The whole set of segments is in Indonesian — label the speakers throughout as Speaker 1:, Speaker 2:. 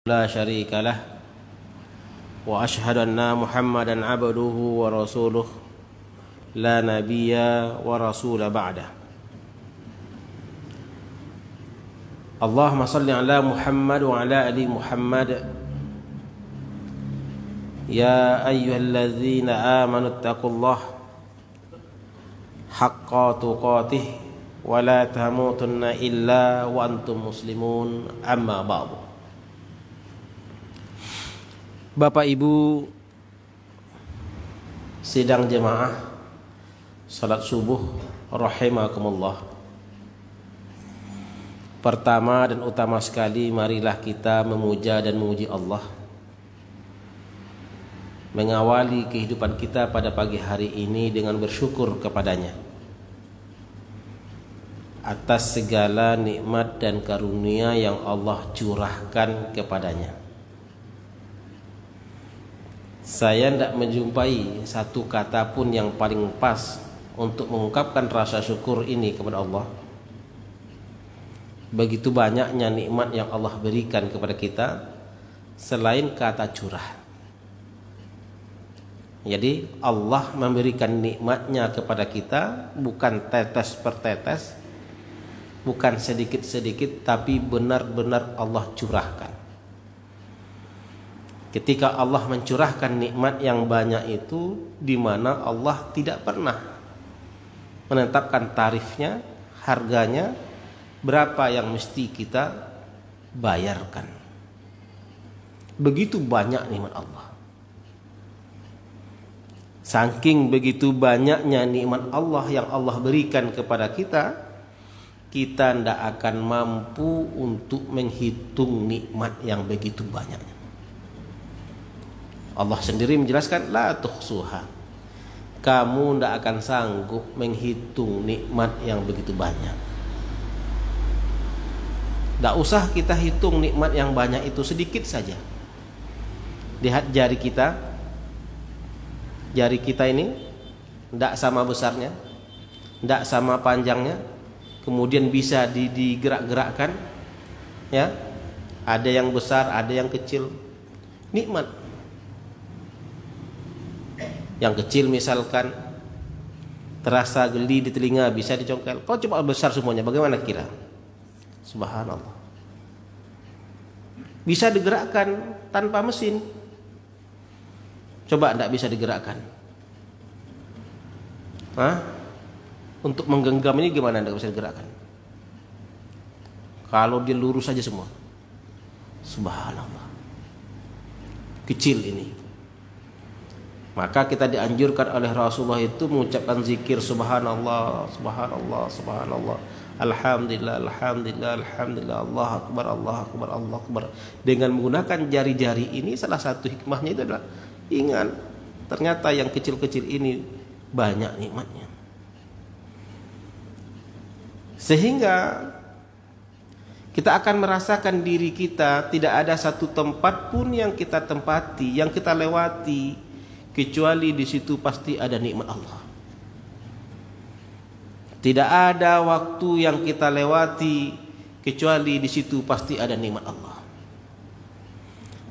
Speaker 1: لا شريك له وأشهد أن محمدا عبده ورسوله لا نبي ورسول بعده اللهم صل على محمد وعلى آل محمد يا أيها الذين آمنوا اتقوا الله حق تقاته ولا تموتن إلا وأنتم مسلمون أما بعد. Bapak Ibu sidang jemaah salat subuh rahimakumullah. Pertama dan utama sekali, marilah kita memuja dan memuji Allah, mengawali kehidupan kita pada pagi hari ini dengan bersyukur kepadanya atas segala nikmat dan karunia yang Allah curahkan kepadanya. Saya tidak menjumpai satu kata pun yang paling pas untuk mengungkapkan rasa syukur ini kepada Allah. Begitu banyaknya nikmat yang Allah berikan kepada kita selain kata curah. Jadi Allah memberikan nikmatnya kepada kita bukan tetes per tetes, bukan sedikit-sedikit, tapi benar-benar Allah curahkan. Ketika Allah mencurahkan nikmat yang banyak itu, di mana Allah tidak pernah menetapkan tarifnya, harganya, berapa yang mesti kita bayarkan. Begitu banyak nikmat Allah. Saking begitu banyaknya nikmat Allah yang Allah berikan kepada kita, kita tidak akan mampu untuk menghitung nikmat yang begitu banyaknya. Allah sendiri menjelaskan, la tuhsuha, kamu tidak akan sanggup menghitung nikmat yang begitu banyak. Tidak usah kita hitung nikmat yang banyak itu, sedikit saja. Lihat jari kita. Jari kita ini tidak sama besarnya, tidak sama panjangnya, kemudian bisa digerak-gerakkan, ya. Ada yang besar, ada yang kecil. Nikmat. Yang kecil misalkan terasa geli di telinga, bisa dicongkel. Kalau coba besar semuanya, bagaimana kira? Subhanallah. Bisa digerakkan tanpa mesin. Coba tidak bisa digerakkan. Untuk menggenggam ini gimana tidak bisa digerakkan? Kalau dia lurus saja semua. Subhanallah. Kecil ini. Maka kita dianjurkan oleh Rasulullah itu mengucapkan zikir subhanallah, subhanallah, subhanallah, alhamdulillah, alhamdulillah, alhamdulillah, Allah akbar, Allah akbar, Allah akbar. Dengan menggunakan jari-jari ini, salah satu hikmahnya itu adalah ingat, ternyata yang kecil-kecil ini banyak nikmatnya. Sehingga kita akan merasakan diri kita tidak ada satu tempat pun yang kita tempati, yang kita lewati, kecuali di situ pasti ada nikmat Allah. Tidak ada waktu yang kita lewati kecuali di situ pasti ada nikmat Allah.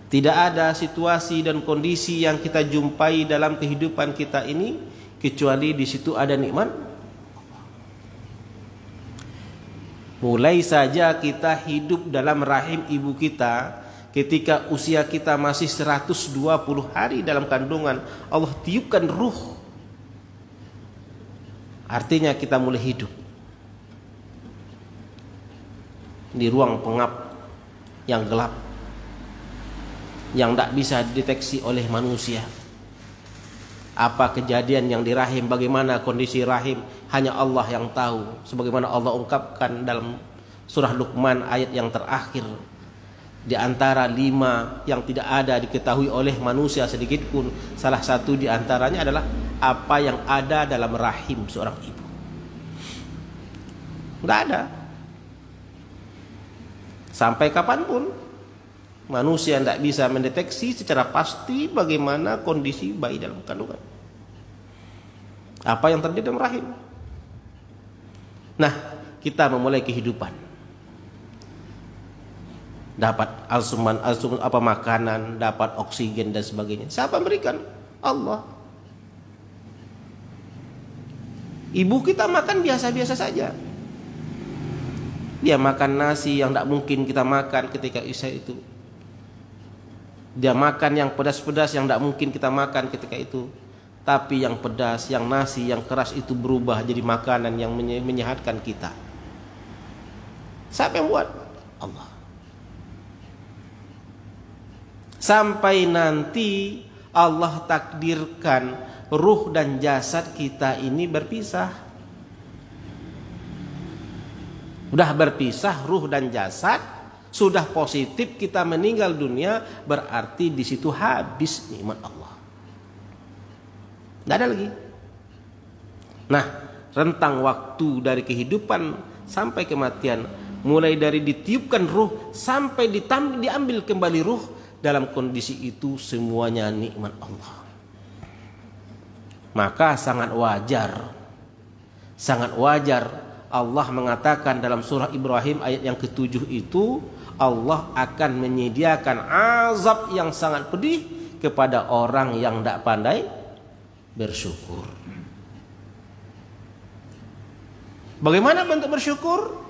Speaker 1: Tidak ada situasi dan kondisi yang kita jumpai dalam kehidupan kita ini kecuali di situ ada nikmat Allah. Mulai saja kita hidup dalam rahim ibu kita, ketika usia kita masih 120 hari dalam kandungan, Allah tiupkan ruh. Artinya kita mulai hidup di ruang pengap yang gelap, yang tidak bisa dideteksi oleh manusia. Apa kejadian yang di rahim, bagaimana kondisi rahim, hanya Allah yang tahu. Sebagaimana Allah ungkapkan dalam surah Luqman ayat yang terakhir, di antara 5 yang tidak ada diketahui oleh manusia sedikit pun, salah satu di antaranya adalah apa yang ada dalam rahim seorang ibu. Tidak ada. Sampai kapanpun manusia tidak bisa mendeteksi secara pasti bagaimana kondisi bayi dalam kandungan, apa yang terjadi dalam rahim. Nah, kita memulai kehidupan. dapat asuman apa makanan, dapat oksigen dan sebagainya. Siapa berikan? Allah. Ibu kita makan biasa-biasa saja. Dia makan nasi yang tidak mungkin kita makan ketika Isya itu. Dia makan yang pedas-pedas yang tidak mungkin kita makan ketika itu. Tapi yang pedas, yang nasi, yang keras itu berubah jadi makanan yang menyehatkan kita. Siapa yang buat? Allah. Sampai nanti Allah takdirkan ruh dan jasad kita ini berpisah. Sudah berpisah ruh dan jasad, sudah positif kita meninggal dunia, berarti di situ habis nikmat Allah. Tidak ada lagi. Nah, rentang waktu dari kehidupan sampai kematian, mulai dari ditiupkan ruh sampai diambil kembali ruh, dalam kondisi itu semuanya nikmat Allah. Maka sangat wajar Allah mengatakan dalam surah Ibrahim ayat yang ke-7 itu, Allah akan menyediakan azab yang sangat pedih kepada orang yang tidak pandai bersyukur. Bagaimana bentuk bersyukur?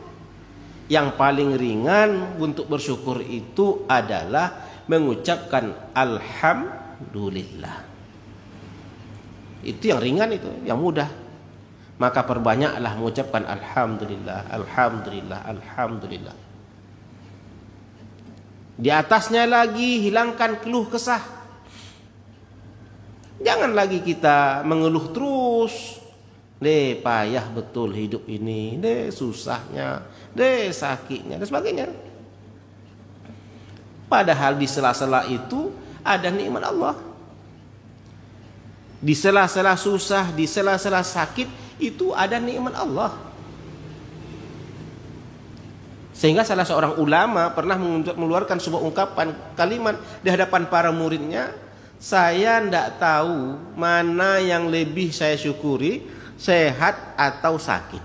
Speaker 1: Yang paling ringan untuk bersyukur itu adalah mengucapkan alhamdulillah. Itu yang ringan, itu yang mudah. Maka perbanyaklah mengucapkan alhamdulillah, alhamdulillah, alhamdulillah. Di atasnya lagi hilangkan keluh kesah. Jangan lagi kita mengeluh terus. Payah betul hidup ini, susahnya, sakitnya dan sebagainya. Padahal di sela-sela itu ada nikmat Allah. Di sela-sela susah, di sela-sela sakit itu ada nikmat Allah. Sehingga salah seorang ulama pernah mengeluarkan sebuah ungkapan kalimat di hadapan para muridnya, saya tidak tahu mana yang lebih saya syukuri, sehat atau sakit.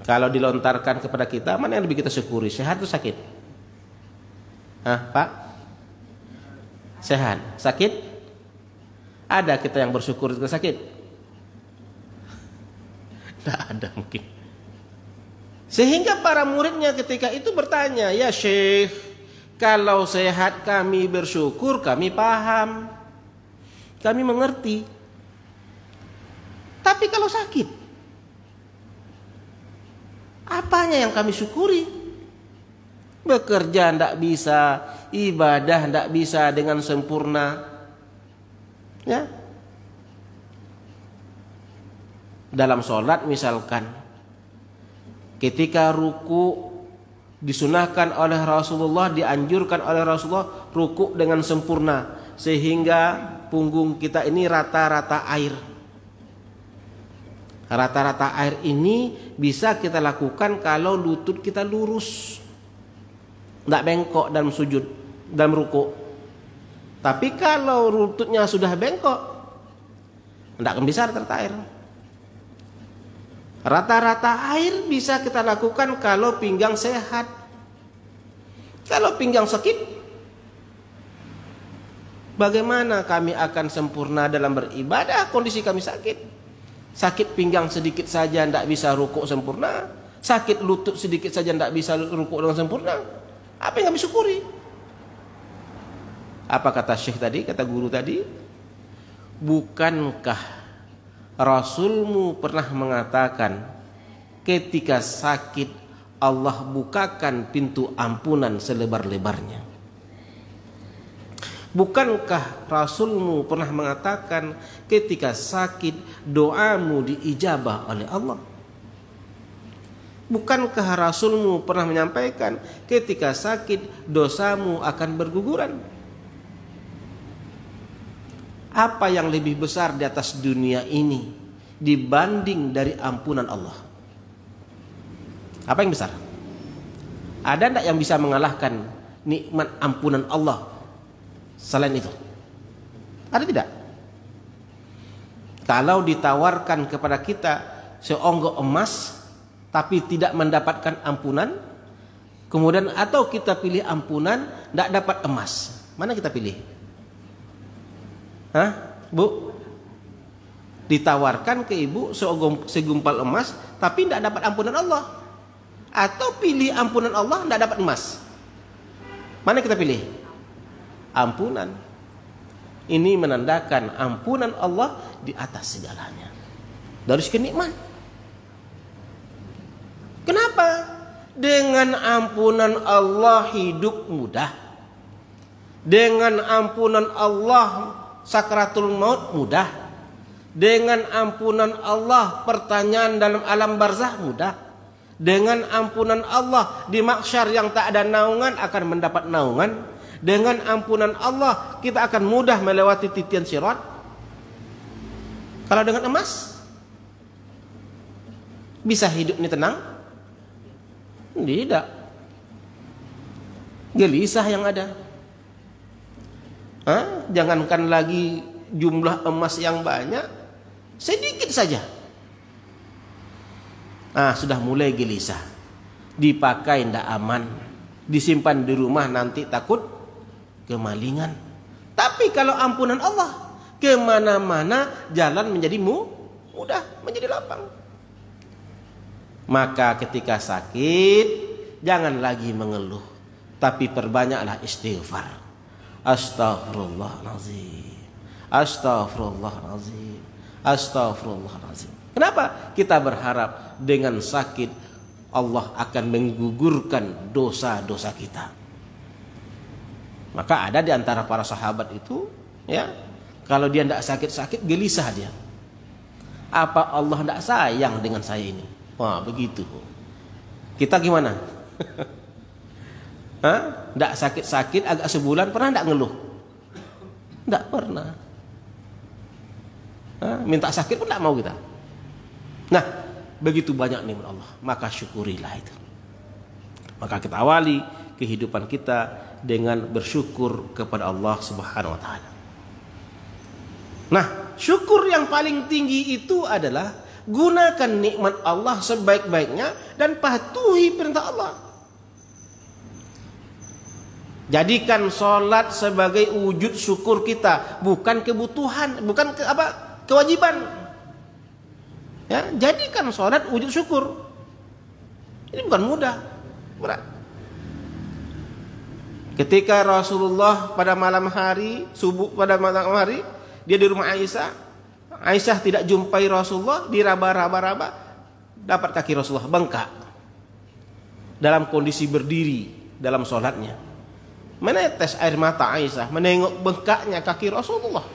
Speaker 1: Kalau dilontarkan kepada kita, mana yang lebih kita syukuri, sehat atau sakit? Pak? Sehat. Sakit? Ada kita yang bersyukur ketika sakit? Tidak ada mungkin. Sehingga para muridnya ketika itu bertanya, ya Syekh, kalau sehat kami bersyukur, kami paham, kami mengerti. Tapi kalau sakit, apanya yang kami syukuri? Bekerja tidak bisa, ibadah tidak bisa dengan sempurna. Ya. Dalam sholat misalkan, ketika ruku disunahkan oleh Rasulullah, dianjurkan oleh Rasulullah ruku dengan sempurna, sehingga punggung kita ini rata-rata air. Rata-rata air ini bisa kita lakukan kalau lutut kita lurus, tidak bengkok dalam sujud, dalam ruku. Tapi kalau lututnya sudah bengkok, tidak akan bisa rata-rata air. Rata-rata air bisa kita lakukan kalau pinggang sehat. Kalau pinggang sakit, bagaimana kami akan sempurna dalam beribadah kondisi kami sakit? Sakit pinggang sedikit saja tidak bisa rukuk sempurna. Sakit lutut sedikit saja tidak bisa rukuk dengan sempurna. Apa yang kami syukuri? Apa kata Syekh tadi, kata guru tadi? Bukankah Rasulmu pernah mengatakan ketika sakit Allah bukakan pintu ampunan selebar-lebarnya? Bukankah Rasulmu pernah mengatakan ketika sakit doamu diijabah oleh Allah? Bukankah Rasulmu pernah menyampaikan ketika sakit dosamu akan berguguran? Apa yang lebih besar di atas dunia ini dibanding dari ampunan Allah? Apa yang besar? Ada tidak yang bisa mengalahkan nikmat ampunan Allah selain itu? Ada tidak? Kalau ditawarkan kepada kita seonggok emas tapi tidak mendapatkan ampunan, Kemudian atau kita pilih ampunan, tidak dapat emas. Mana kita pilih? Hah, Bu? Ditawarkan ke ibu segumpal emas, tapi tidak dapat ampunan Allah. Atau pilih ampunan Allah, tidak dapat emas. Mana kita pilih? Ampunan. Ini menandakan ampunan Allah di atas segalanya. Dari segi nikmat. Kenapa? Dengan ampunan Allah hidup mudah. Dengan ampunan Allah sakratul maut mudah. Dengan ampunan Allah pertanyaan dalam alam barzah mudah. Dengan ampunan Allah di mahsyar yang tak ada naungan akan mendapat naungan. Dengan ampunan Allah kita akan mudah melewati titian sirat. Kalau dengan emas bisa hidup ini tenang? Tidak. Gelisah yang ada. Jangankan lagi jumlah emas yang banyak, sedikit saja. Sudah mulai gelisah. Dipakai tidak aman, disimpan di rumah nanti takut kemalingan. Tapi kalau ampunan Allah, kemana-mana jalan menjadi mudah, menjadi lapang. Maka ketika sakit, jangan lagi mengeluh, tapi perbanyaklah istighfar. Astaghfirullahaladzim, astaghfirullahaladzim, astaghfirullahaladzim. Kenapa? Kita berharap dengan sakit Allah akan menggugurkan dosa-dosa kita. Maka ada di antara para sahabat itu, ya, kalau dia tidak sakit-sakit, gelisah dia. Apa Allah tidak sayang dengan saya ini? Wah, begitu. Kita gimana? Tidak sakit-sakit agak sebulan, pernah tidak ngeluh? Tidak pernah. Minta sakit pun tidak mau kita. Nah, begitu banyak nikmat Allah, maka syukurilah itu. Maka kita awali kehidupan kita dengan bersyukur kepada Allah Subhanahu wa taala. Nah, syukur yang paling tinggi itu adalah gunakan nikmat Allah sebaik-baiknya dan patuhi perintah Allah. Jadikan sholat sebagai wujud syukur kita, bukan kebutuhan, bukan kewajiban. Ya, jadikan sholat wujud syukur. Ini bukan mudah, berat. Ketika Rasulullah pada malam hari, pada malam hari, dia di rumah Aisyah. Aisyah tidak jumpai Rasulullah, diraba-raba, dapat kaki Rasulullah bengkak dalam kondisi berdiri dalam sholatnya. Menetes air mata Aisyah menengok bengkaknya kaki Rasulullah.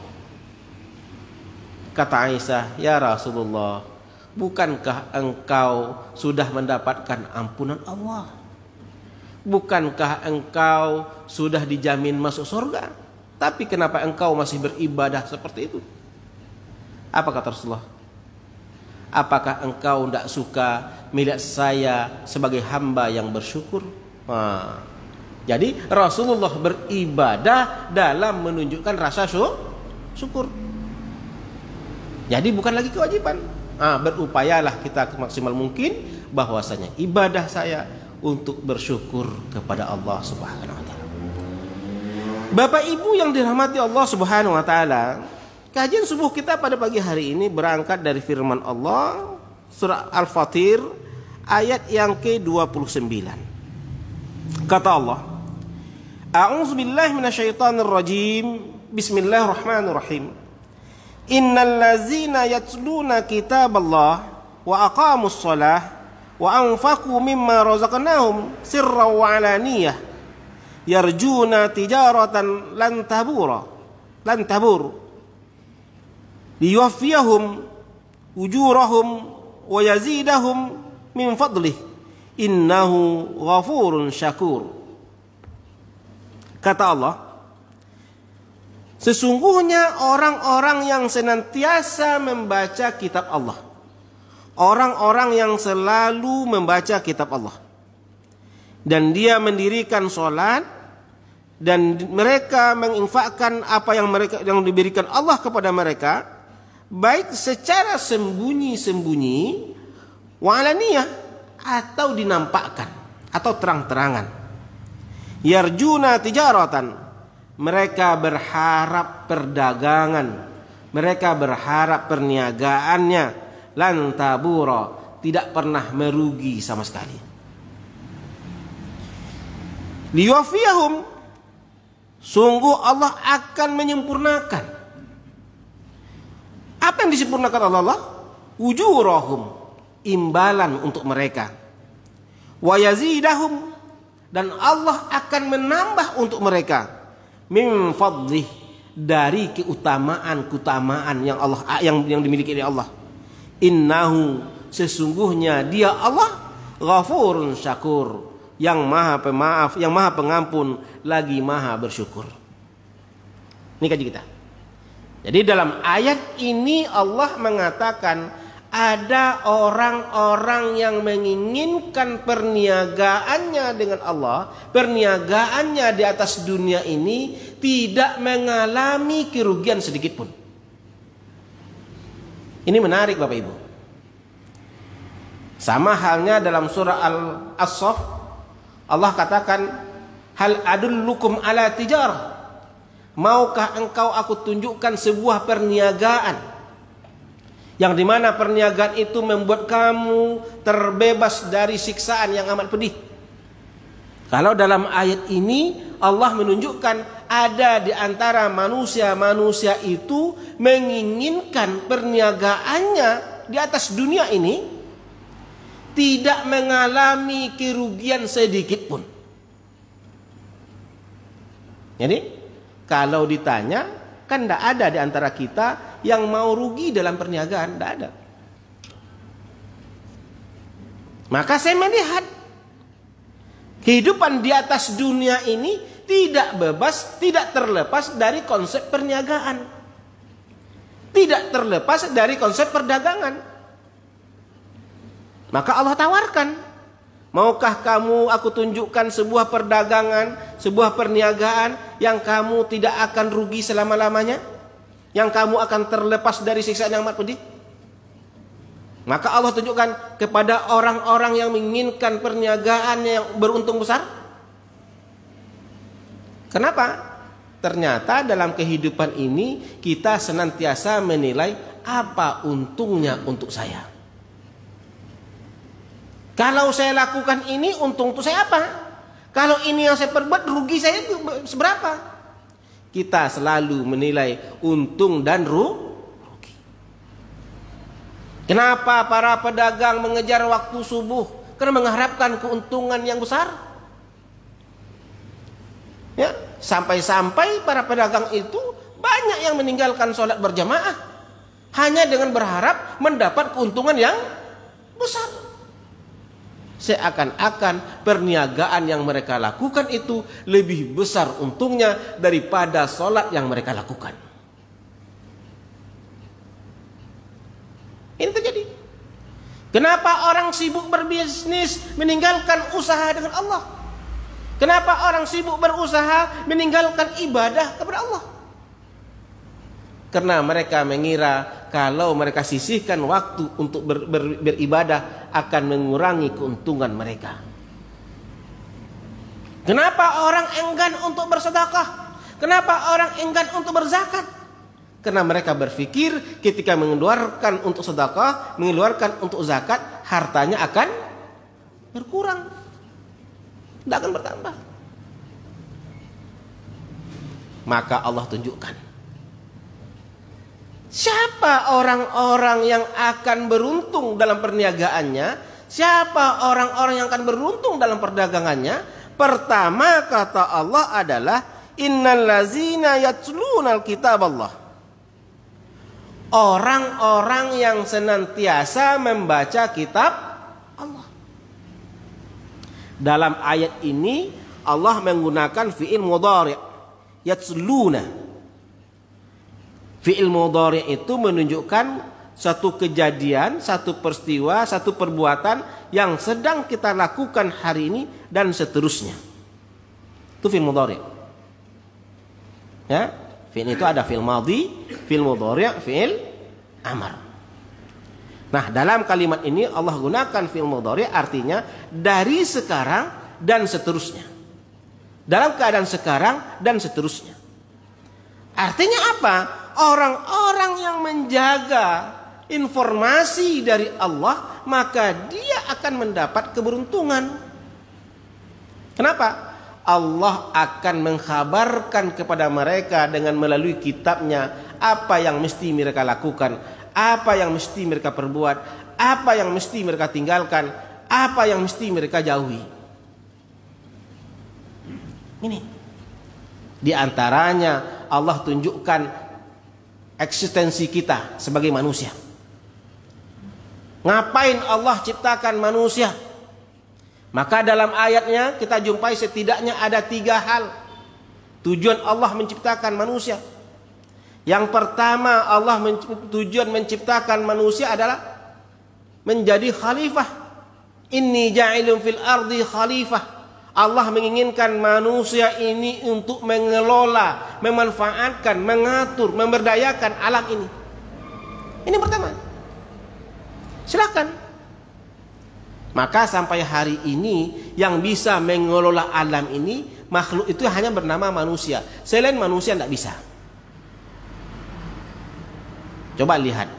Speaker 1: Kata Aisyah, ya Rasulullah, bukankah engkau sudah mendapatkan ampunan Allah? Bukankah engkau sudah dijamin masuk surga? Tapi kenapa engkau masih beribadah seperti itu? Apa kata Rasulullah? Apakah engkau tidak suka melihat saya sebagai hamba yang bersyukur? Jadi Rasulullah beribadah dalam menunjukkan rasa syukur. Jadi bukan lagi kewajiban. Berupayalah kita maksimal mungkin bahwasanya ibadah saya untuk bersyukur kepada Allah Subhanahu wa taala. Bapak Ibu yang dirahmati Allah Subhanahu wa taala, kajian subuh kita pada pagi hari ini berangkat dari firman Allah surah Al-Fatir ayat yang ke-29. Kata Allah, A'udzu billahi minasyaitonir rajim. Bismillahirrahmanirrahim. Innal ladzina yatluna kitaballah wa aqamus shalah wa anfaqu mimma razaqnahum sirran wa alaniyah yarjuna tijaratan lan tabur liyuwaffiyahum ujurahum wa yazidahum min fadlih innahu ghafurun syakur. Kata Allah, sesungguhnya orang-orang yang senantiasa membaca kitab Allah, orang-orang yang selalu membaca kitab Allah, dan dia mendirikan sholat, dan mereka menginfakkan apa yang diberikan Allah kepada mereka, baik secara sembunyi-sembunyi, wa alaniyah, atau dinampakkan. atau terang-terangan. Yarjuna tijaratan, mereka berharap perdagangan, mereka berharap perniagaannya, lan tabura, tidak pernah merugi sama sekali. Liyuwaffiyahum, sungguh Allah akan menyempurnakan. Apa yang disempurnakan Allah? Ujurahum, imbalan untuk mereka. Wa yazidahum, dan Allah akan menambah untuk mereka min fadlih, dari keutamaan yang dimiliki oleh Allah. Innahu, sesungguhnya dia Allah ghafurun syakur, yang maha pemaaf, yang maha pengampun, lagi maha bersyukur. Ini kaji kita. Jadi dalam ayat ini Allah mengatakan ada orang-orang yang menginginkan perniagaannya dengan Allah, perniagaannya di atas dunia ini tidak mengalami kerugian sedikit pun. Ini menarik Bapak Ibu. Sama halnya dalam surah Al-Saff, Allah katakan, hal adullukum ala tijarah, maukah engkau aku tunjukkan sebuah perniagaan yang dimana perniagaan itu membuat kamu terbebas dari siksaan yang amat pedih. Kalau dalam ayat ini Allah menunjukkan ada di antara manusia itu menginginkan perniagaannya di atas dunia ini tidak mengalami kerugian sedikit pun. Jadi kalau ditanya, kan tidak ada di antara kita yang mau rugi dalam perniagaan, tidak ada. Maka saya melihat kehidupan di atas dunia ini tidak bebas, tidak terlepas dari konsep perniagaan, tidak terlepas dari konsep perdagangan. Maka Allah tawarkan, maukah kamu aku tunjukkan sebuah perdagangan, sebuah perniagaan yang kamu tidak akan rugi selama-lamanya, yang kamu akan terlepas dari siksaan yang amat pedih? Maka Allah tunjukkan kepada orang-orang yang menginginkan perniagaan yang beruntung besar. Kenapa? Ternyata dalam kehidupan ini kita senantiasa menilai apa untungnya untuk saya. Kalau saya lakukan ini, untung untuk saya apa? Kalau ini yang saya perbuat, rugi saya seberapa? Kita selalu menilai untung dan rugi. Kenapa para pedagang mengejar waktu subuh? Karena mengharapkan keuntungan yang besar. Ya, sampai-sampai para pedagang itu banyak yang meninggalkan sholat berjamaah hanya dengan berharap mendapat keuntungan yang besar. Seakan-akan perniagaan yang mereka lakukan itu lebih besar untungnya daripada sholat yang mereka lakukan. Ini terjadi. Kenapa orang sibuk berbisnis meninggalkan usaha dengan Allah? Kenapa orang sibuk berusaha meninggalkan ibadah kepada Allah? Karena mereka mengira kalau mereka sisihkan waktu untuk beribadah akan mengurangi keuntungan mereka. Kenapa orang enggan untuk bersedekah? Kenapa orang enggan untuk berzakat? Karena mereka berpikir ketika mengeluarkan untuk sedekah, mengeluarkan untuk zakat, hartanya akan berkurang, tidak akan bertambah. Maka Allah tunjukkan siapa orang-orang yang akan beruntung dalam perniagaannya, siapa orang-orang yang akan beruntung dalam perdagangannya. Pertama kata Allah adalah innal ladzina yatlunal kitab Allah, orang-orang yang senantiasa membaca kitab Allah. Dalam ayat ini Allah menggunakan fi'il mudhari', yatluna. Fi'il mudhari' itu menunjukkan satu kejadian, satu peristiwa, satu perbuatan yang sedang kita lakukan hari ini dan seterusnya. Itu fi'il mudhari'. Ya, fi'il itu ada fi'il madhi, fi'il mudhari', fi'il amar. Nah, dalam kalimat ini Allah gunakan fi'il mudhari' artinya dari sekarang dan seterusnya. Dalam keadaan sekarang dan seterusnya. Artinya apa? Orang-orang yang menjaga informasi dari Allah, maka dia akan mendapat keberuntungan. Kenapa? Allah akan mengkhabarkan kepada mereka dengan melalui kitabnya apa yang mesti mereka lakukan, apa yang mesti mereka perbuat, apa yang mesti mereka tinggalkan, apa yang mesti mereka jauhi. Ini di antaranya Allah tunjukkan eksistensi kita sebagai manusia. Ngapain Allah ciptakan manusia? Maka dalam ayatnya kita jumpai setidaknya ada 3 hal tujuan Allah menciptakan manusia. Yang pertama, tujuan menciptakan manusia adalah menjadi khalifah. Inni ja'ilun fil ardi khalifah. Allah menginginkan manusia ini untuk mengelola, memanfaatkan, mengatur, memberdayakan alam ini. Ini pertama. Silakan. Maka sampai hari ini yang bisa mengelola alam ini, makhluk itu hanya bernama manusia. Selain manusia tidak bisa. Coba lihat.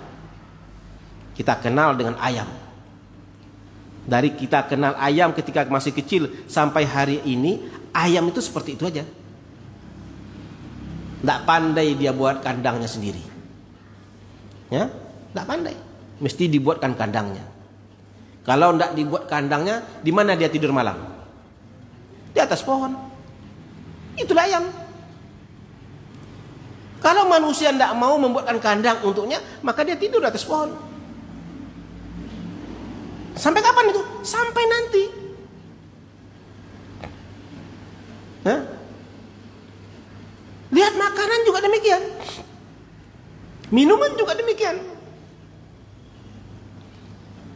Speaker 1: Kita kenal dengan ayam. Dari kita kenal ayam ketika masih kecil sampai hari ini, ayam itu seperti itu aja. Tidak pandai dia buat kandangnya sendiri. Ya, tidak pandai. Mesti dibuatkan kandangnya. Kalau tidak dibuat kandangnya, di mana dia tidur malam? Di atas pohon. Itulah ayam. Kalau manusia tidak mau membuatkan kandang untuknya, maka dia tidur di atas pohon. Sampai kapan itu? Sampai nanti. Hah? Lihat makanan juga demikian. Minuman juga demikian.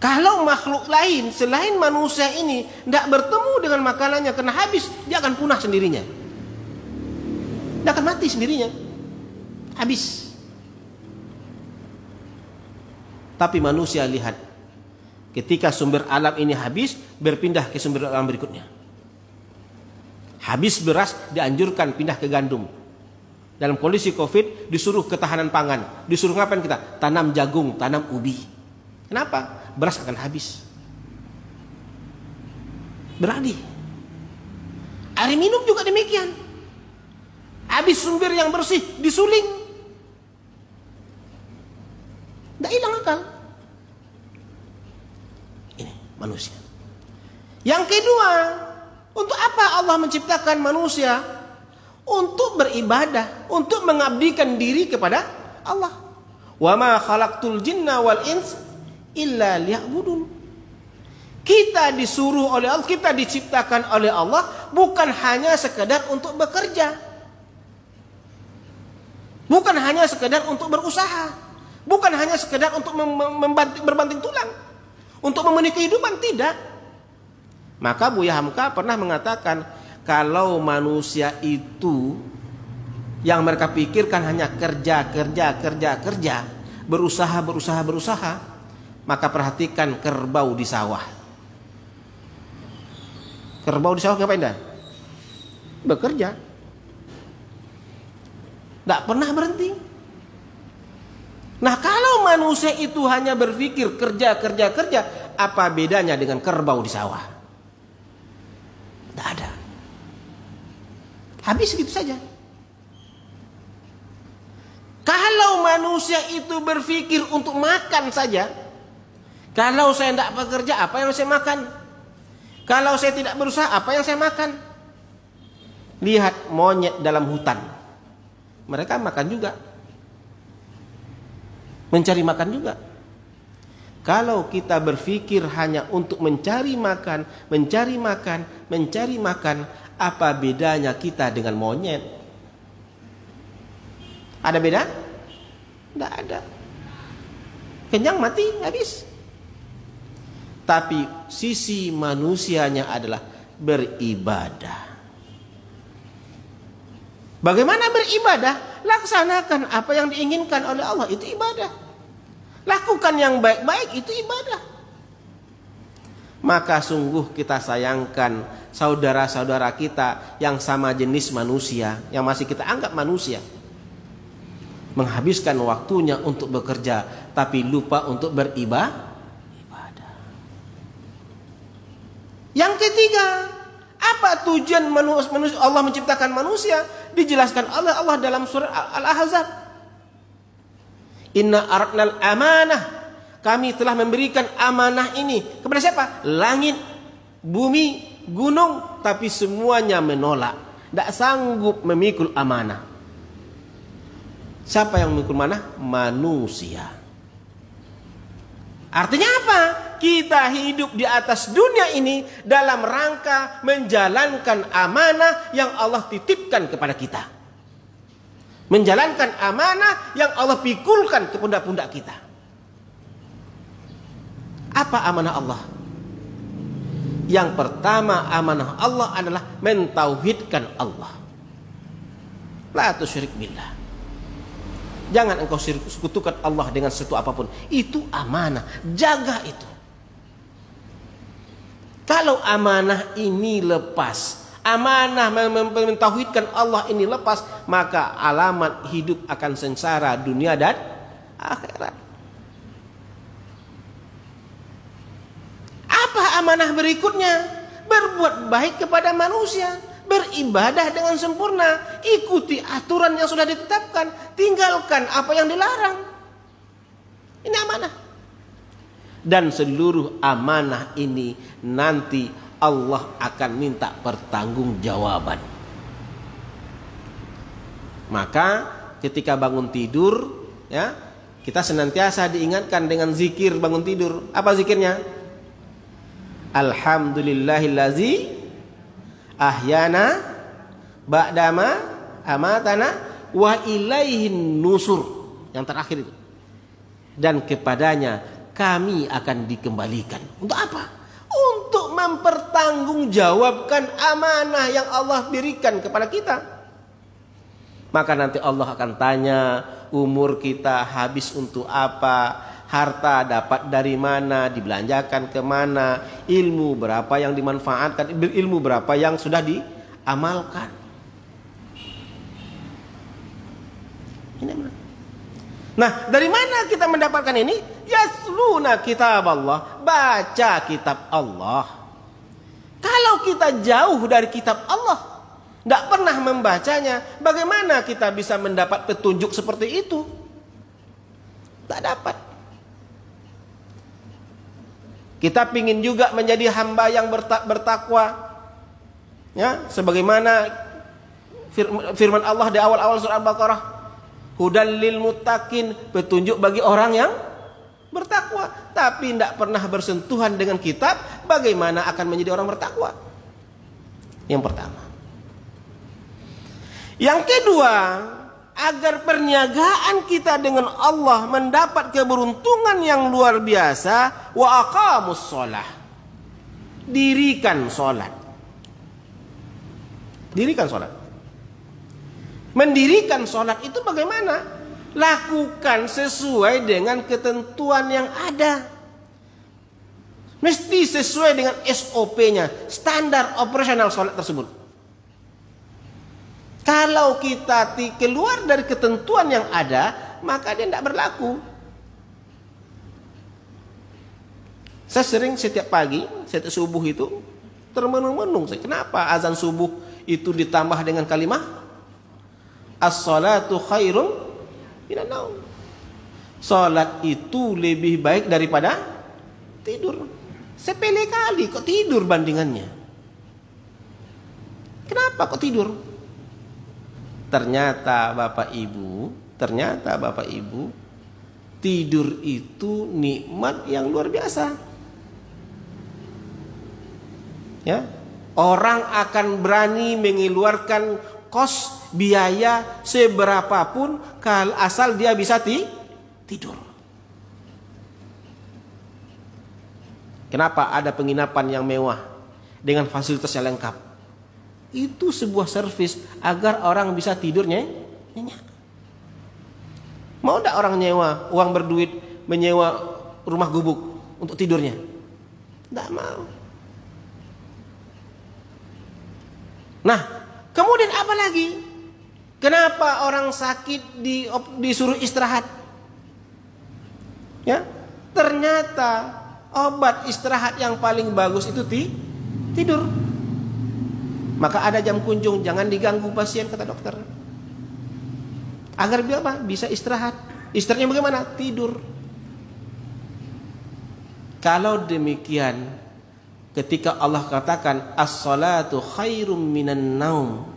Speaker 1: Kalau makhluk lain selain manusia ini tidak bertemu dengan makanannya karena habis, dia akan punah sendirinya. Dia akan mati sendirinya. Habis. Tapi manusia lihat, ketika sumber alam ini habis, berpindah ke sumber alam berikutnya. Habis beras, dianjurkan pindah ke gandum. Dalam kondisi Covid, disuruh ketahanan pangan. Disuruh ngapain kita? Tanam jagung, tanam ubi. Kenapa? Beras akan habis. Beralih. Air minum juga demikian. Habis sumber yang bersih, disuling. Tidak hilang akal. Ini manusia. Yang kedua, untuk apa Allah menciptakan manusia? Untuk beribadah, untuk mengabdikan diri kepada Allah. Wa ma khalaqtul jinna wal ins illa liya'budun. Kita disuruh oleh Allah, kita diciptakan oleh Allah bukan hanya sekedar untuk bekerja. Bukan hanya sekedar untuk berusaha. Bukan hanya sekedar untuk berbanting tulang. Untuk memenuhi kehidupan, tidak. Maka Buya Hamka pernah mengatakan, kalau manusia itu yang mereka pikirkan hanya kerja, berusaha, maka perhatikan kerbau di sawah. Kerbau di sawah ngapain dah? Bekerja. Tidak pernah berhenti. Nah, kalau manusia itu hanya berpikir kerja, apa bedanya dengan kerbau di sawah? Tidak ada. Habis gitu saja. Kalau manusia itu berpikir untuk makan saja, kalau saya tidak bekerja, apa yang saya makan? Kalau saya tidak berusaha, apa yang saya makan? Lihat monyet dalam hutan. Mereka makan juga. Mencari makan juga. Kalau kita berpikir hanya untuk mencari makan, apa bedanya kita dengan monyet? Ada beda? Tidak ada. Kenyang mati, habis. Tapi sisi manusianya adalah beribadah. Bagaimana beribadah? Laksanakan apa yang diinginkan oleh Allah, itu ibadah. Lakukan yang baik-baik, itu ibadah. Maka sungguh kita sayangkan saudara-saudara kita yang sama jenis manusia, yang masih kita anggap manusia, menghabiskan waktunya untuk bekerja tapi lupa untuk beribadah. Yang ketiga, apa tujuan manusia Allah menciptakan manusia? Dijelaskan oleh Allah dalam surah Al-Ahzab. Inna aradnal amanah, kami telah memberikan amanah ini kepada siapa? Langit, bumi, gunung, tapi semuanya menolak, tidak sanggup memikul amanah. Siapa yang memikul amanah? Manusia. Artinya apa? Kita hidup di atas dunia ini dalam rangka menjalankan amanah yang Allah titipkan kepada kita. Menjalankan amanah yang Allah pikulkan ke pundak-pundak kita. Apa amanah Allah? Yang pertama, amanah Allah adalah mentauhidkan Allah. La tusyrik billah. Jangan engkau sekutukan Allah dengan sesuatu apapun. Itu amanah. Jaga itu. Kalau amanah ini lepas, amanah mentauhidkan Allah ini lepas, maka alamat hidup akan sengsara dunia dan akhirat. Apa amanah berikutnya? Berbuat baik kepada manusia, beribadah dengan sempurna, ikuti aturan yang sudah ditetapkan, tinggalkan apa yang dilarang. Ini amanah. Dan seluruh amanah ini nanti Allah akan minta pertanggungjawaban. Maka ketika bangun tidur, ya, kita senantiasa diingatkan dengan zikir bangun tidur. Apa zikirnya? Alhamdulillahillazi ahyana ba'dama amatana wa ilaihin nusur. Yang terakhir itu. Dan kepadanya kami akan dikembalikan. Untuk apa? Untuk mempertanggungjawabkan amanah yang Allah berikan kepada kita. Maka nanti Allah akan tanya, umur kita habis untuk apa? Harta dapat dari mana? Dibelanjakan kemana? Ilmu berapa yang dimanfaatkan? Ilmu berapa yang sudah diamalkan? Nah, dari mana kita mendapatkan ini? Yasluna kitab Allah, baca kitab Allah. Kalau kita jauh dari kitab Allah, tidak pernah membacanya, bagaimana kita bisa mendapat petunjuk seperti itu? Tak dapat. Kita ingin juga menjadi hamba yang bertakwa, ya, sebagaimana firman Allah di awal-awal surah Al-Baqarah, hudal lil muttaqin, petunjuk bagi orang yang bertakwa. Tapi tidak pernah bersentuhan dengan kitab, bagaimana akan menjadi orang bertakwa? Yang pertama. Yang kedua, agar perniagaan kita dengan Allah mendapat keberuntungan yang luar biasa, wa aqamus shalah, dirikan salat. Dirikan salat. Mendirikan salat itu bagaimana? Lakukan sesuai dengan ketentuan yang ada. Mesti sesuai dengan SOP-nya, standar operasional salat tersebut. Kalau kita keluar dari ketentuan yang ada, maka dia tidak berlaku. Saya sering setiap pagi, setiap subuh itu termenung-menung. Kenapa azan subuh itu ditambah dengan kalimat as-salatu khairun minan naum. Salat itu lebih baik daripada tidur. Sepele kali kok tidur bandingannya. Kenapa kok tidur? Ternyata Bapak Ibu, tidur itu nikmat yang luar biasa. Ya, orang akan berani mengeluarkan kos biaya seberapapun asal dia bisa tidur. Kenapa ada penginapan yang mewah dengan fasilitas yang lengkap? Itu sebuah servis agar orang bisa tidurnya nyenyak. Mau tidak orang nyewa uang berduit menyewa rumah gubuk untuk tidurnya? Tidak mau. Nah, kemudian apa lagi? Kenapa orang sakit disuruh istirahat? Ya, ternyata obat istirahat yang paling bagus itu tidur. Maka ada jam kunjung, jangan diganggu pasien, kata dokter. Agar biar apa? Bisa istirahat. Istirahatnya bagaimana? Tidur. Kalau demikian, ketika Allah katakan as-salatu khairum minan naum,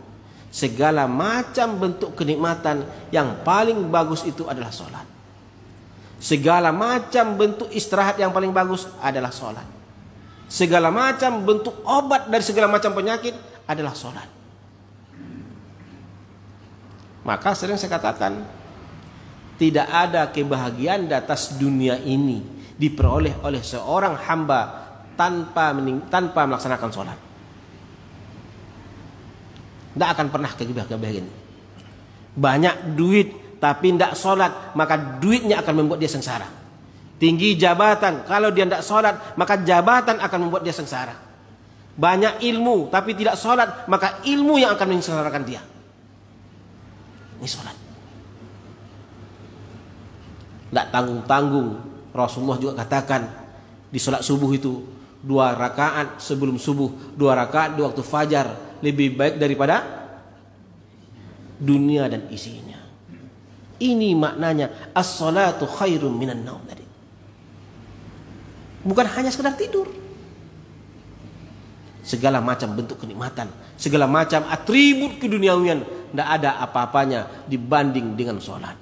Speaker 1: segala macam bentuk kenikmatan yang paling bagus itu adalah salat. Segala macam bentuk istirahat yang paling bagus adalah salat. Segala macam bentuk obat dari segala macam penyakit adalah salat. Maka sering saya katakan, tidak ada kebahagiaan di atas dunia ini diperoleh oleh seorang hamba tanpa melaksanakan sholat. Tidak akan pernah kebahagiaan. Banyak duit tapi tidak sholat, maka duitnya akan membuat dia sengsara. Tinggi jabatan, kalau dia tidak sholat, maka jabatan akan membuat dia sengsara. Banyak ilmu tapi tidak sholat, maka ilmu yang akan menyengsarakan dia. Ini sholat. Tidak tanggung-tanggung. Rasulullah juga katakan di sholat subuh itu 2 rakaat sebelum subuh, 2 rakaat di waktu fajar lebih baik daripada dunia dan isinya. Ini maknanya as-salatu khairum minan naum tadi. Bukan hanya sekedar tidur. Segala macam bentuk kenikmatan, segala macam atribut keduniawian, tidak ada apa-apanya dibanding dengan sholat.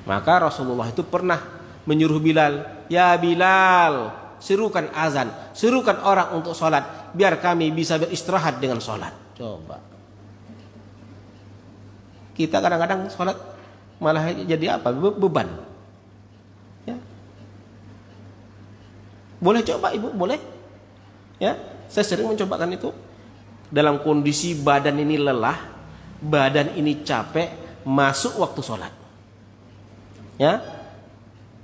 Speaker 1: Maka Rasulullah itu pernah menyuruh Bilal, ya Bilal, serukan azan, serukan orang untuk sholat, biar kami bisa beristirahat dengan sholat. Coba. Kita kadang-kadang sholat malah jadi apa? Beban. Ya. Boleh coba ibu, boleh. Ya, saya sering mencobakan itu. Dalam kondisi badan ini lelah, badan ini capek, masuk waktu sholat. Ya,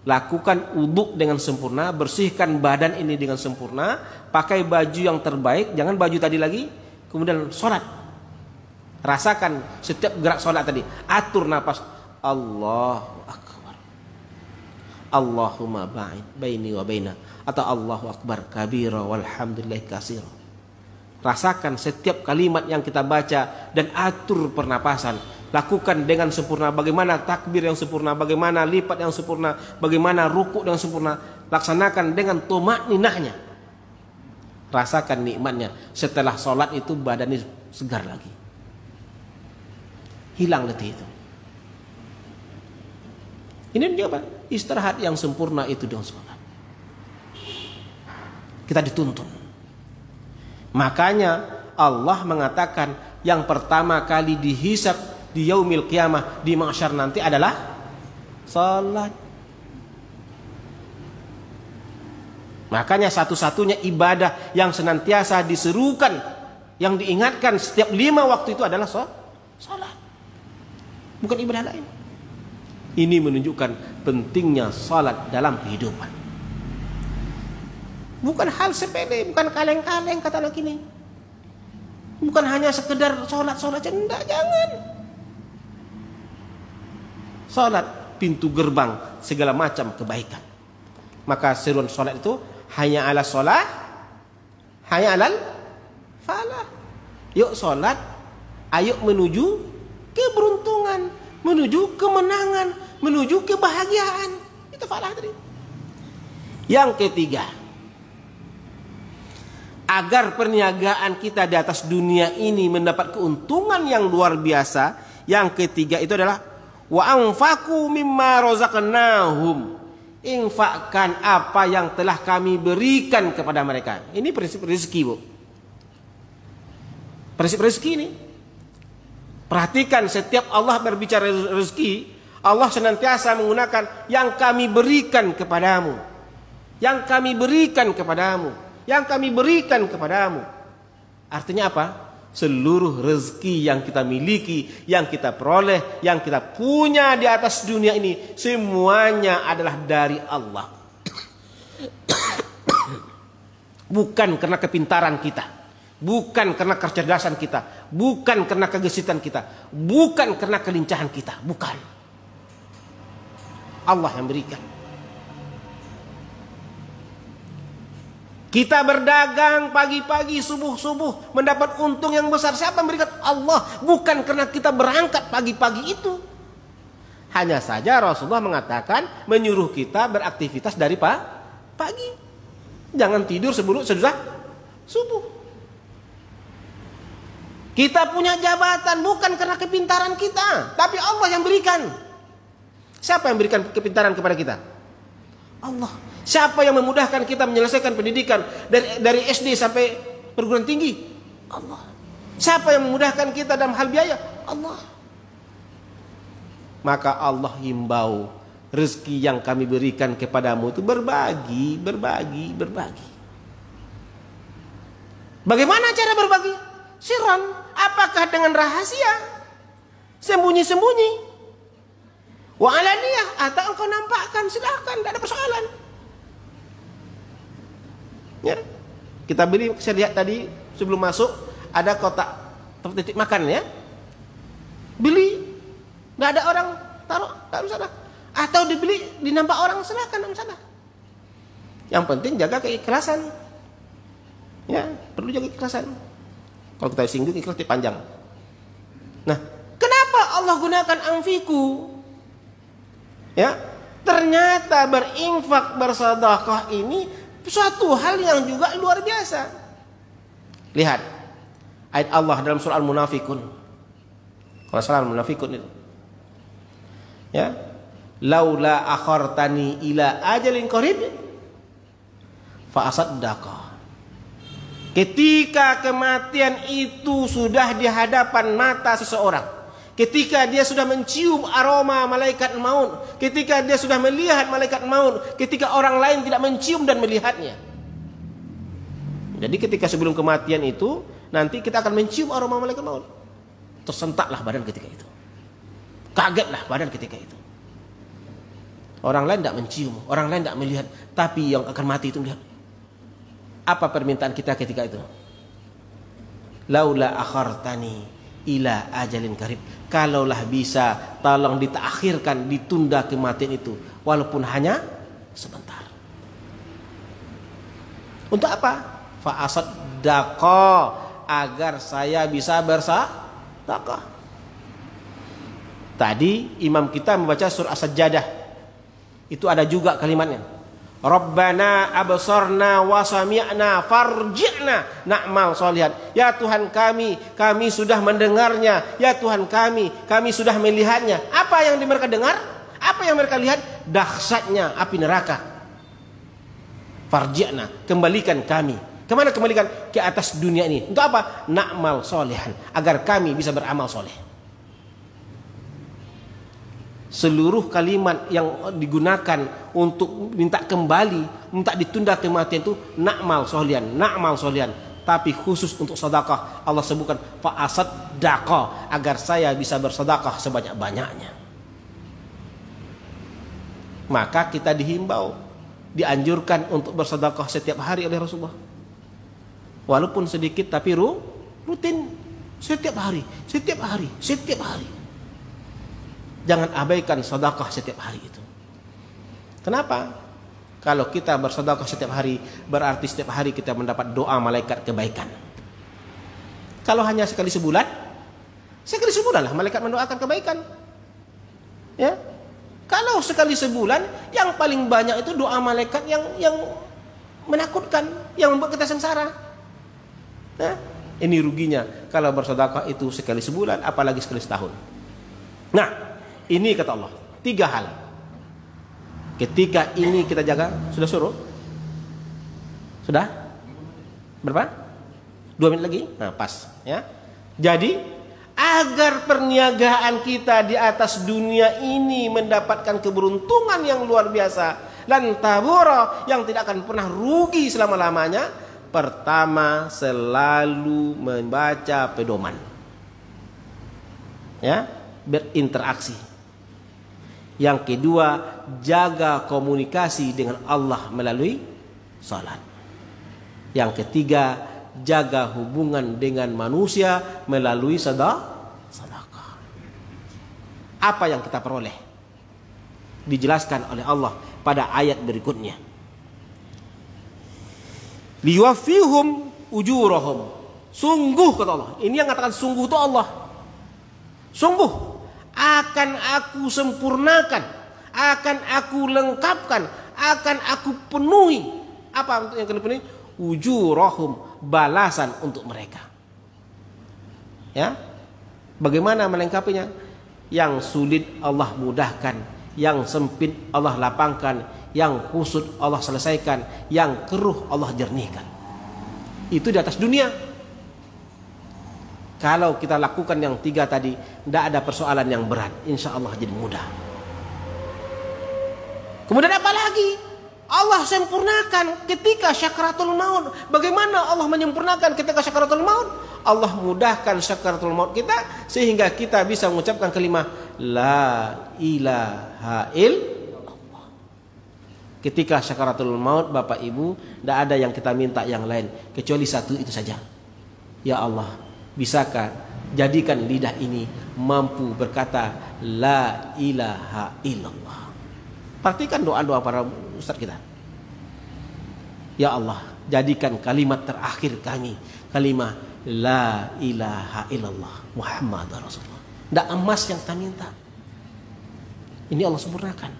Speaker 1: lakukan wudhu dengan sempurna, bersihkan badan ini dengan sempurna, pakai baju yang terbaik, jangan baju tadi lagi, kemudian sholat. Rasakan setiap gerak sholat tadi, atur nafas, Allahu Akbar, Allahumma ba'id baini wa baina, atau Allahu Akbar kabira walhamdulillah katsira. Rasakan setiap kalimat yang kita baca dan atur pernapasan. Lakukan dengan sempurna, bagaimana takbir yang sempurna, bagaimana lipat yang sempurna, bagaimana rukuk yang sempurna. Laksanakan dengan tumakninahnya. Rasakan nikmatnya. Setelah sholat itu badannya segar lagi, hilang letih itu. Ini dia apa? Istirahat yang sempurna itu dengan sholat. Kita dituntun. Makanya Allah mengatakan yang pertama kali dihisab di yaumil qiyamah, di mahsyar nanti adalah salat. Makanya satu-satunya ibadah yang senantiasa diserukan, yang diingatkan setiap 5 waktu itu adalah salat. Bukan ibadah lain. Ini menunjukkan pentingnya salat dalam kehidupan. Bukan hal sepele, bukan kaleng-kaleng kata lagi ini. Bukan hanya sekedar sholat-sholat, enggak, jangan. Sholat pintu gerbang segala macam kebaikan. Maka seruan sholat itu hanya ala sholat, hanya alal falah. Yuk sholat, ayo menuju keberuntungan, menuju kemenangan, menuju kebahagiaan. Itu falah tadi. Yang ketiga, agar perniagaan kita di atas dunia ini mendapat keuntungan yang luar biasa, yang ketiga itu adalah wa anfaqu mimma razaqnahum. Infakkan apa yang telah kami berikan kepada mereka. Ini prinsip rezeki, Bu. Prinsip rezeki ini. Perhatikan setiap Allah berbicara rezeki, Allah senantiasa menggunakan yang kami berikan kepadamu. Yang kami berikan kepadamu. Yang kami berikan kepadamu. Artinya apa? Seluruh rezeki yang kita miliki, yang kita peroleh, yang kita punya di atas dunia ini, semuanya adalah dari Allah. Bukan karena kepintaran kita, Bukan karena kecerdasan kita, bukan karena kegesitan kita, bukan karena kelincahan kita, bukan. Allah yang berikan. Kita berdagang pagi-pagi, subuh-subuh, mendapat untung yang besar. Siapa yang berikan? Allah. Bukan karena kita berangkat pagi-pagi itu. Hanya saja Rasulullah mengatakan, menyuruh kita beraktivitas dari pagi. Jangan tidur sebelum sesudah subuh. Kita punya jabatan bukan karena kepintaran kita, tapi Allah yang berikan. Siapa yang berikan kepintaran kepada kita? Allah. Siapa yang memudahkan kita menyelesaikan pendidikan dari SD sampai perguruan tinggi? Allah. Siapa yang memudahkan kita dalam hal biaya? Allah. Maka Allah himbau, rezeki yang kami berikan kepadamu itu berbagi. Bagaimana cara berbagi? Sirran. Apakah dengan rahasia? Sembunyi-sembunyi? Wa alaniyah, atau engkau nampakkan, silahkan, tidak ada persoalan. Ya. Kita beli, saya lihat tadi sebelum masuk ada kotak titik makan ya. Beli, nggak ada orang taruh, nggak masalah. Atau dibeli, dinampak orang, silahkan, nggak masalah. Yang penting jaga keikhlasan. Ya, perlu jaga keikhlasan. Kalau kita singgung ikhlas panjang. Nah, kenapa Allah gunakan anfiku? Ya, ternyata berinfak, bersedekah ini suatu hal yang juga luar biasa. Lihat ayat Allah dalam surah Al-Munafikun. Kalau surah Al-Munafikun itu. Ya, laula akhartani ila ajalin qarib fa asaddaqa. Ketika kematian itu sudah di hadapan mata seseorang, ketika dia sudah mencium aroma malaikat maut, ketika dia sudah melihat malaikat maut, ketika orang lain tidak mencium dan melihatnya. Jadi ketika sebelum kematian itu, nanti kita akan mencium aroma malaikat maut. Tersentaklah badan ketika itu. Kagetlah badan ketika itu. Orang lain tidak mencium, orang lain tidak melihat, tapi yang akan mati itu melihat. Apa permintaan kita ketika itu? Laula akhartani ila ajalin qarib. Kalaulah bisa, tolong ditakhirkan, ditunda kematian itu, walaupun hanya sebentar. Untuk apa? Fa asaddaqa, agar saya bisa bersedekah. Tadi imam kita membaca surah As-Sajdah. Itu ada juga kalimatnya. Rabbana absarna wa sami'na farji'na na'mal sholihan. Ya Tuhan kami sudah mendengarnya. Ya Tuhan kami sudah melihatnya. Apa yang mereka dengar? Apa yang mereka lihat? Dahsyatnya api neraka. Farji'na, kembalikan kami. Kemana kembalikan? Ke atas dunia ini. Untuk apa? Na'mal sholihan, agar kami bisa beramal soleh. Seluruh kalimat yang digunakan untuk minta kembali, minta ditunda kematian itu na'mal sholihan. Tapi khusus untuk sedekah Allah sebutkan fa asaddaqa, agar saya bisa bersedekah sebanyak-banyaknya. Maka kita dihimbau, dianjurkan untuk bersedekah setiap hari oleh Rasulullah. Walaupun sedikit tapi rutin, setiap hari. Jangan abaikan sedekah setiap hari itu. Kenapa? Kalau kita bersedekah setiap hari, berarti setiap hari kita mendapat doa malaikat kebaikan. Kalau hanya sekali sebulan lah malaikat mendoakan kebaikan. Ya. Kalau sekali sebulan, yang paling banyak itu doa malaikat yang menakutkan, yang membuat kita sengsara. Nah, ini ruginya kalau bersedekah itu sekali sebulan, apalagi sekali setahun. Nah, ini kata Allah, 3 hal. Ketika ini kita jaga, sudah suruh? Sudah? Berapa? 2 menit lagi? Nah, pas. Ya. Jadi, agar perniagaan kita di atas dunia ini mendapatkan keberuntungan yang luar biasa, lan tabura, yang tidak akan pernah rugi selama-lamanya, pertama selalu membaca pedoman. Ya, berinteraksi. Yang kedua, jaga komunikasi dengan Allah melalui salat. Yang ketiga, jaga hubungan dengan manusia melalui sedekah. Apa yang kita peroleh? Dijelaskan oleh Allah pada ayat berikutnya. Liwafihum ujurahum. Sungguh kata Allah. Ini yang katakan sungguh itu Allah. Sungguh akan aku sempurnakan, akan aku lengkapkan, akan aku penuhi. Apa yang akan dipenuhi? Ujurahum, balasan untuk mereka. Ya. Bagaimana melengkapinya? Yang sulit Allah mudahkan, yang sempit Allah lapangkan, yang kusut Allah selesaikan, yang keruh Allah jernihkan. Itu di atas dunia. Kalau kita lakukan yang 3 tadi, tidak ada persoalan yang berat, insya Allah jadi mudah. Kemudian apa lagi? Allah sempurnakan ketika syakaratul maut. Bagaimana Allah menyempurnakan ketika syakaratul maut? Allah mudahkan syakaratul maut kita sehingga kita bisa mengucapkan kalimat la ilaha illallah. Ketika syakaratul maut, Bapak Ibu, tidak ada yang kita minta yang lain kecuali satu itu saja. Ya Allah, bisakah jadikan lidah ini mampu berkata la ilaha illallah. Perhatikan doa-doa para ustaz kita. Ya Allah, jadikan kalimat terakhir kami kalimat la ilaha illallah Muhammad Rasulullah. Tidak emas yang kita minta. Ini Allah sempurnakan.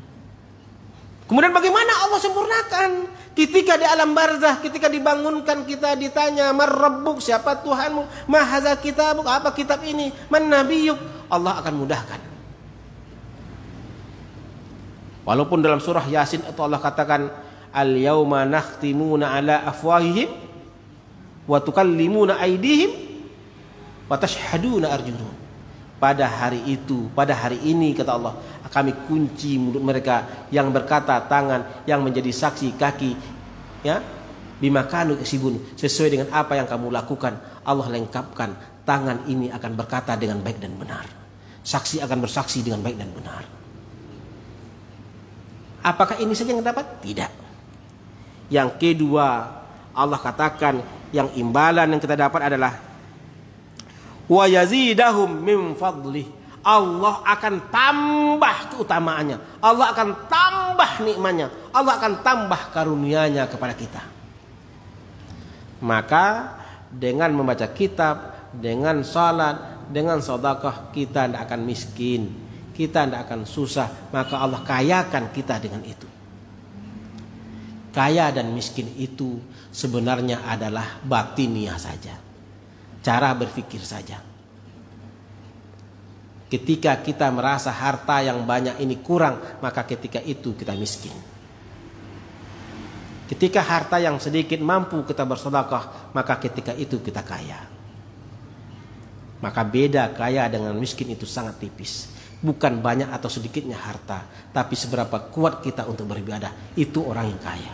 Speaker 1: Kemudian bagaimana Allah sempurnakan? Ketika di alam barzah, ketika dibangunkan kita ditanya, "Man rabbuk?" Siapa Tuhanmu? "Ma hadza kitabuk?" Apa kitab ini? "Man nabiyyuk?" Allah akan mudahkan. Walaupun dalam surah Yasin itu Allah katakan, "Al-yauma nakhtimuna ala afwahihim wa tukallimuna aydihim wa tashhaduna arjuluhum." Pada hari itu, pada hari ini kata Allah, kami kunci mulut mereka, yang berkata tangan, yang menjadi saksi kaki, ya, bima kanu yaksibun, sesuai dengan apa yang kamu lakukan. Allah lengkapkan, tangan ini akan berkata dengan baik dan benar, saksi akan bersaksi dengan baik dan benar. Apakah ini saja yang dapat? Tidak. Yang kedua, Allah katakan yang imbalan yang kita dapat adalah wa yazidahum min fadlih. Allah akan tambah keutamaannya, Allah akan tambah nikmatnya, Allah akan tambah karunia-Nya kepada kita. Maka dengan membaca kitab, dengan salat, dengan sedekah, kita tidak akan miskin, kita tidak akan susah. Maka Allah kayakan kita dengan itu. Kaya dan miskin itu sebenarnya adalah batiniah saja, cara berpikir saja. Ketika kita merasa harta yang banyak ini kurang, maka ketika itu kita miskin. Ketika harta yang sedikit mampu kita bersedekah, maka ketika itu kita kaya. Maka beda kaya dengan miskin itu sangat tipis. Bukan banyak atau sedikitnya harta, tapi seberapa kuat kita untuk beribadah, itu orang yang kaya.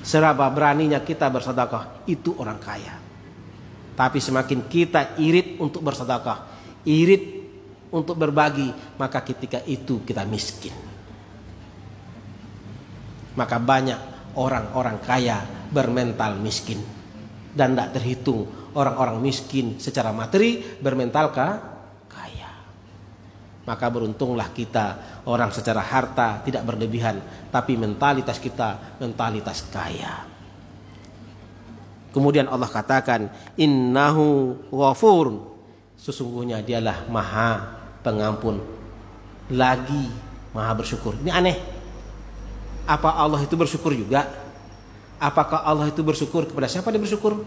Speaker 1: Seberapa beraninya kita bersedekah, itu orang kaya. Tapi semakin kita irit untuk bersedekah, irit untuk berbagi, maka ketika itu kita miskin. Maka banyak orang-orang kaya bermental miskin, dan tidak terhitung orang-orang miskin secara materi bermental kaya. Maka beruntunglah kita, orang secara harta tidak berlebihan, tapi mentalitas kita mentalitas kaya. Kemudian Allah katakan, innahu ghafurun, sesungguhnya dialah maha pengampun, lagi maha bersyukur. Ini aneh. Apa Allah itu bersyukur juga? Apakah Allah itu bersyukur kepada siapa dia bersyukur?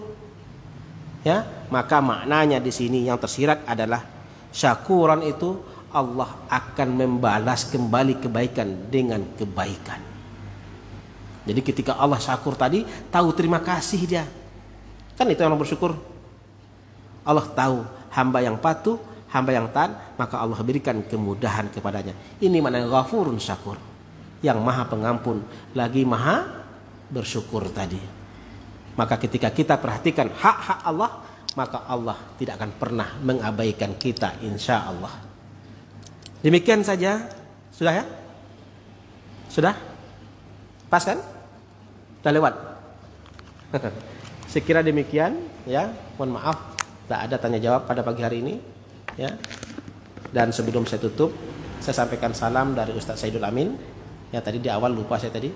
Speaker 1: Ya, maka maknanya di sini yang tersirat adalah syakuran itu Allah akan membalas kembali kebaikan dengan kebaikan. Jadi ketika Allah syakur tadi, tahu terima kasih dia. Kan itu yang bersyukur. Allah tahu hamba yang patuh, hamba yang taat, maka Allah berikan kemudahan kepadanya. Ini maknanya ghafurun syakur, yang maha pengampun lagi maha bersyukur tadi. Maka ketika kita perhatikan hak-hak Allah, maka Allah tidak akan pernah mengabaikan kita, insya Allah. Demikian saja. Sudah ya? Sudah? Pas kan? Sudah lewat? Sekira demikian ya. Mohon maaf tidak ada tanya jawab pada pagi hari ini ya. Dan sebelum saya tutup, saya sampaikan salam dari Ustadz Saidul Amin. Ya tadi di awal lupa saya tadi.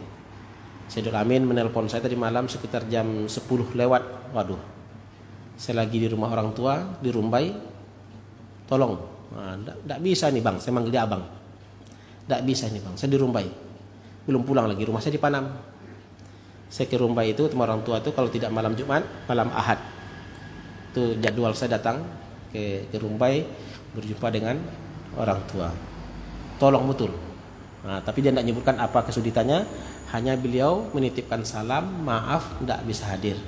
Speaker 1: Saidul Amin menelpon saya tadi malam sekitar jam 10 lewat. Waduh. Saya lagi di rumah orang tua di Rumbai. Tolong. Tidak bisa nih Bang, saya manggil dia Abang. Tidak bisa nih Bang, saya di Rumbai. Belum pulang lagi, rumah saya di Panam. Saya ke Rumbai itu sama orang tua itu kalau tidak malam Jumat, malam Ahad. Itu jadwal saya datang ke Rumbai berjumpa dengan orang tua. Tolong betul. Nah, tapi dia tidak menyebutkan apa kesulitannya, hanya beliau menitipkan salam, maaf tidak bisa hadir.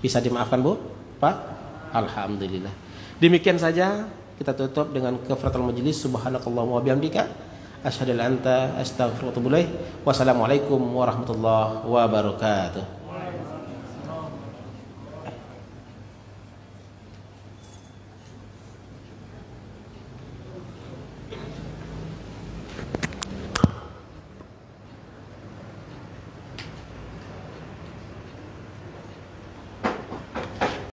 Speaker 1: Bisa dimaafkan Bu? Pak? Alhamdulillah. Demikian saja kita tutup dengan kafaratul majlis. Subhanakallahumma wa bihamdika asyhadu an la ilaha illa anta astaghfiruka wa atubu ilaik. Wassalamualaikum warahmatullahi wabarakatuh.